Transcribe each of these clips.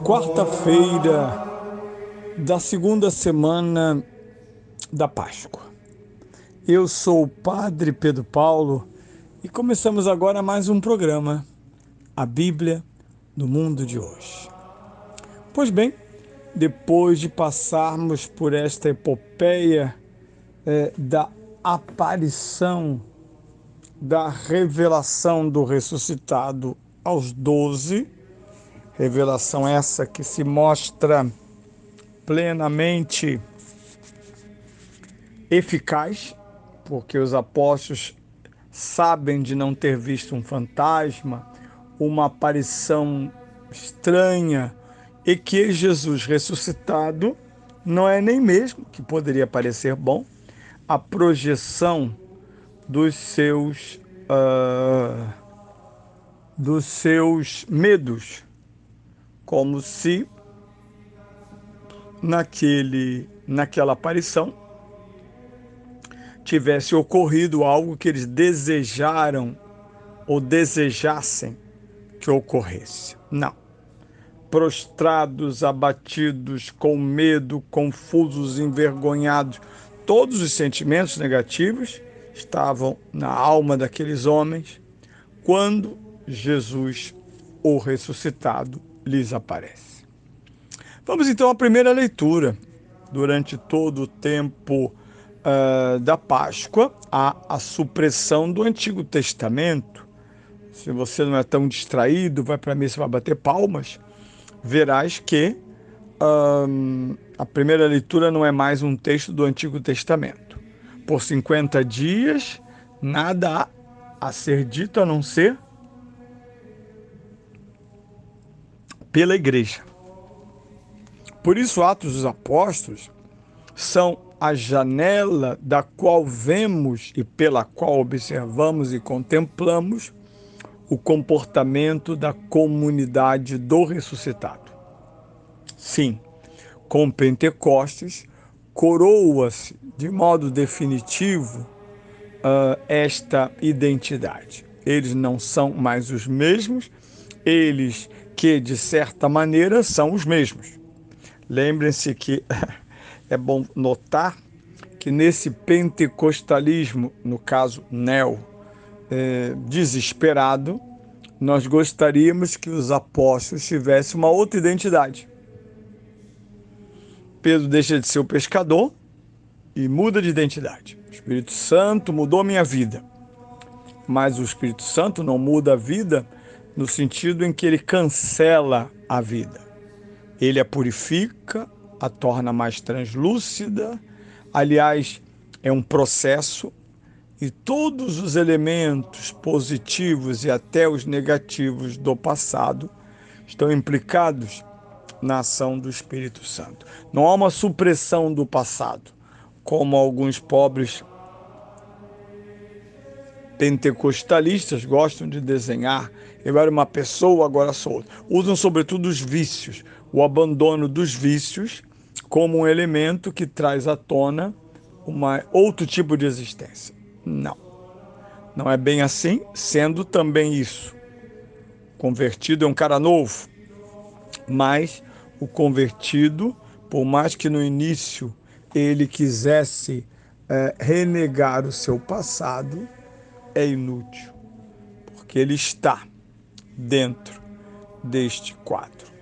quarta-feira da segunda semana da Páscoa. Eu sou o Padre Pedro Paulo e começamos agora mais um programa, a Bíblia no Mundo de Hoje. Pois bem, depois de passarmos por esta epopeia da aparição, da revelação do ressuscitado aos 12, revelação essa que se mostra plenamente eficaz, porque os apóstolos sabem de não ter visto um fantasma, uma aparição estranha, e que Jesus ressuscitado não é nem mesmo, que poderia parecer bom, a projeção dos seus medos, como se naquela aparição tivesse ocorrido algo que eles desejaram ou desejassem que ocorresse. Não. Prostrados, abatidos, com medo, confusos, envergonhados, todos os sentimentos negativos estavam na alma daqueles homens quando Jesus, o ressuscitado, lhes aparece. Vamos então à primeira leitura. Durante todo o tempo da Páscoa, há a supressão do Antigo Testamento. Se você não é tão distraído, vai para a missa, vai bater palmas, verás que a primeira leitura não é mais um texto do Antigo Testamento. Por 50 dias, nada há a ser dito a não ser pela igreja. Por isso, Atos dos Apóstolos são a janela da qual vemos e pela qual observamos e contemplamos o comportamento da comunidade do ressuscitado. Sim, com Pentecostes, coroa-se de modo definitivo esta identidade. Eles não são mais os mesmos, eles que, de certa maneira, são os mesmos. Lembrem-se que é bom notar que nesse pentecostalismo, no caso desesperado, nós gostaríamos que os apóstolos tivessem uma outra identidade. Pedro deixa de ser o pescador e muda de identidade. O Espírito Santo mudou minha vida. Mas o Espírito Santo não muda a vida no sentido em que ele cancela a vida. Ele a purifica, a torna mais translúcida. Aliás, é um processo e todos os elementos positivos e até os negativos do passado estão implicados na ação do Espírito Santo. Não há uma supressão do passado, como alguns pobres pentecostalistas gostam de desenhar. Eu era uma pessoa, agora sou outra. Usam sobretudo os vícios, o abandono dos vícios como um elemento que traz à tona outro tipo de existência. Não. Não é bem assim, sendo também isso. Convertido é um cara novo, mas o convertido, por mais que no início ele quisesse renegar o seu passado, é inútil, porque ele está dentro deste quadro.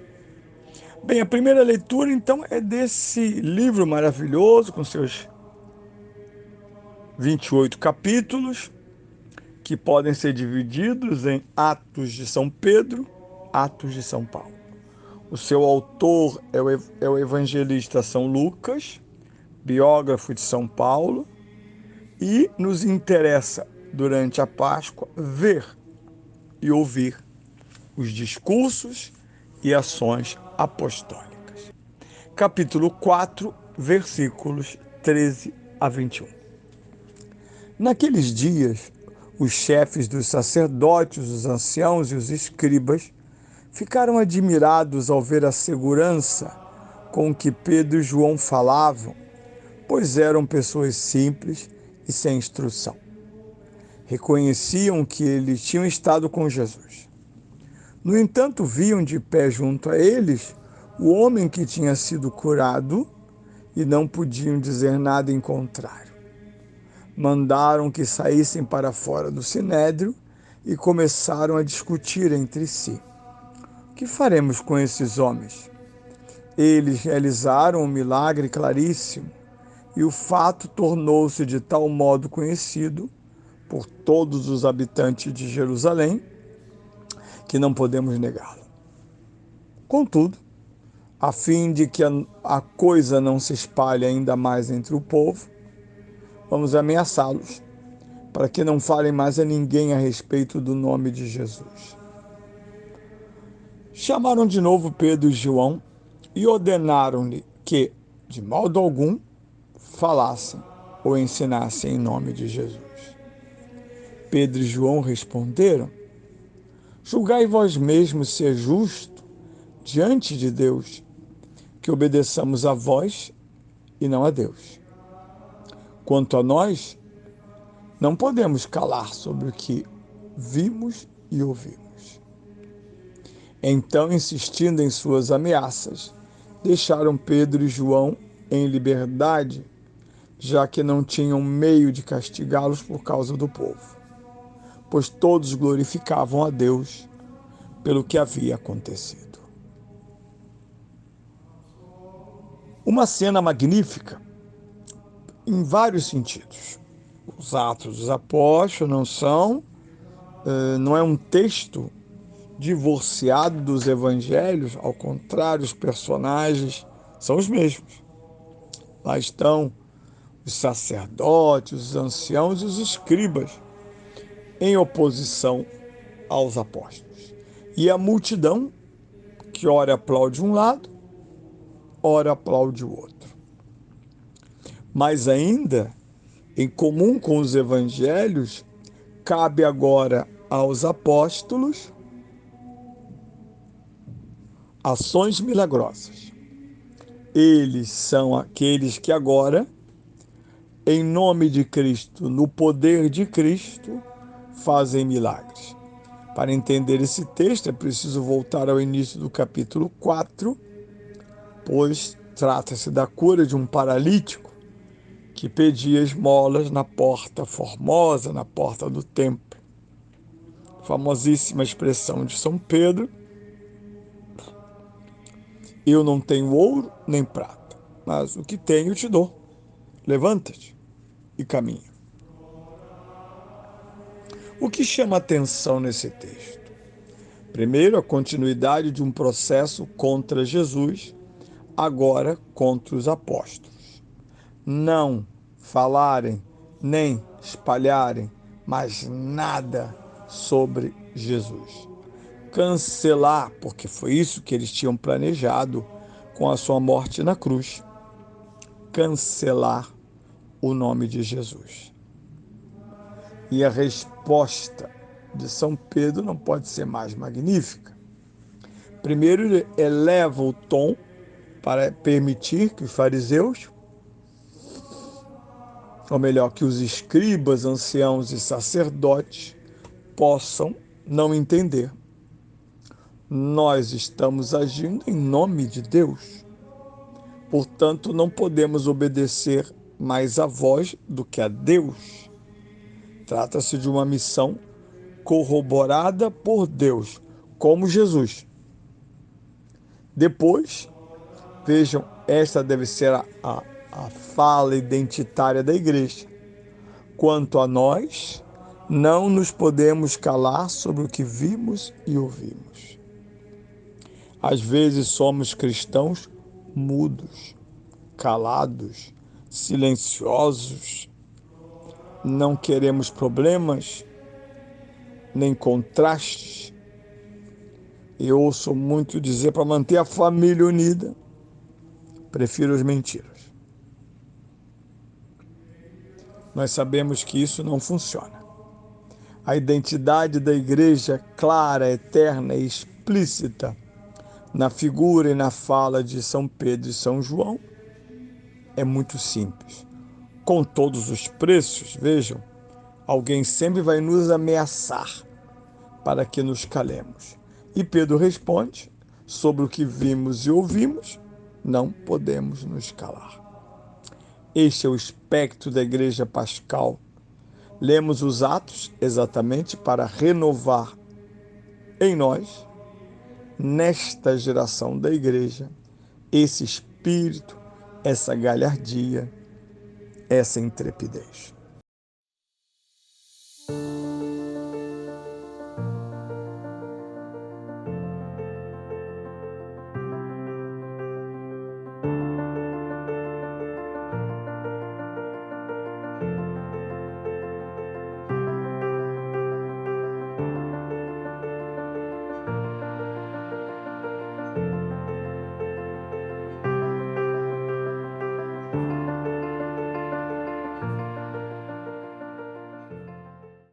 Bem, a primeira leitura, então, é desse livro maravilhoso, com seus 28 capítulos, que podem ser divididos em Atos de São Pedro, Atos de São Paulo. O seu autor é o evangelista São Lucas, biógrafo de São Paulo, e nos interessa, durante a Páscoa, ver e ouvir os discursos e ações apostólicas. Capítulo 4, versículos 13 a 21. Naqueles dias, os chefes dos sacerdotes, os anciãos e os escribas ficaram admirados ao ver a segurança com que Pedro e João falavam, pois eram pessoas simples e sem instrução. Reconheciam que eles tinham estado com Jesus. No entanto, viam de pé junto a eles o homem que tinha sido curado e não podiam dizer nada em contrário. Mandaram que saíssem para fora do sinédrio e começaram a discutir entre si. O que faremos com esses homens? Eles realizaram um milagre claríssimo e o fato tornou-se de tal modo conhecido por todos os habitantes de Jerusalém que não podemos negá-lo. Contudo, a fim de que a coisa não se espalhe ainda mais entre o povo, vamos ameaçá-los, para que não falem mais a ninguém a respeito do nome de Jesus. Chamaram de novo Pedro e João e ordenaram-lhe que, de modo algum, falassem ou ensinassem em nome de Jesus. Pedro e João responderam: julgai vós mesmos ser justo diante de Deus, que obedeçamos a vós e não a Deus. Quanto a nós, não podemos calar sobre o que vimos e ouvimos. Então, insistindo em suas ameaças, deixaram Pedro e João em liberdade, já que não tinham meio de castigá-los por causa do povo, pois todos glorificavam a Deus pelo que havia acontecido. Uma cena magnífica em vários sentidos. Os Atos dos Apóstolos não é um texto divorciado dos evangelhos, ao contrário, os personagens são os mesmos. Lá estão os sacerdotes, os anciãos e os escribas, em oposição aos apóstolos. E a multidão, que ora aplaude um lado, ora aplaude o outro. Mas ainda, em comum com os evangelhos, cabe agora aos apóstolos ações milagrosas. Eles são aqueles que agora, em nome de Cristo, no poder de Cristo, fazem milagres. Para entender esse texto, é preciso voltar ao início do capítulo 4, pois trata-se da cura de um paralítico que pedia esmolas na porta formosa, na porta do templo. Famosíssima expressão de São Pedro: eu não tenho ouro nem prata, mas o que tenho te dou. Levanta-te e caminha. O que chama atenção nesse texto? Primeiro, a continuidade de um processo contra Jesus, agora contra os apóstolos. Não falarem nem espalharem mais nada sobre Jesus. Cancelar, porque foi isso que eles tinham planejado com a sua morte na cruz. Cancelar o nome de Jesus. E a resposta de São Pedro não pode ser mais magnífica. Primeiro, ele eleva o tom para permitir que os fariseus, ou melhor, que os escribas, anciãos e sacerdotes possam não entender. Nós estamos agindo em nome de Deus. Portanto, não podemos obedecer mais a vós do que a Deus. Trata-se de uma missão corroborada por Deus, como Jesus. Depois, vejam, esta deve ser a fala identitária da igreja. Quanto a nós, não nos podemos calar sobre o que vimos e ouvimos. Às vezes somos cristãos mudos, calados, silenciosos. Não queremos problemas, nem contrastes. Eu ouço muito dizer, para manter a família unida, prefiro as mentiras. Nós sabemos que isso não funciona. A identidade da igreja clara, eterna e explícita na figura e na fala de São Pedro e São João é muito simples. Com todos os preços, vejam, alguém sempre vai nos ameaçar para que nos calemos. E Pedro responde: sobre o que vimos e ouvimos, não podemos nos calar. Este é o espectro da Igreja Pascal. Lemos os Atos exatamente para renovar em nós, nesta geração da Igreja, esse espírito, essa galhardia, essa intrepidez.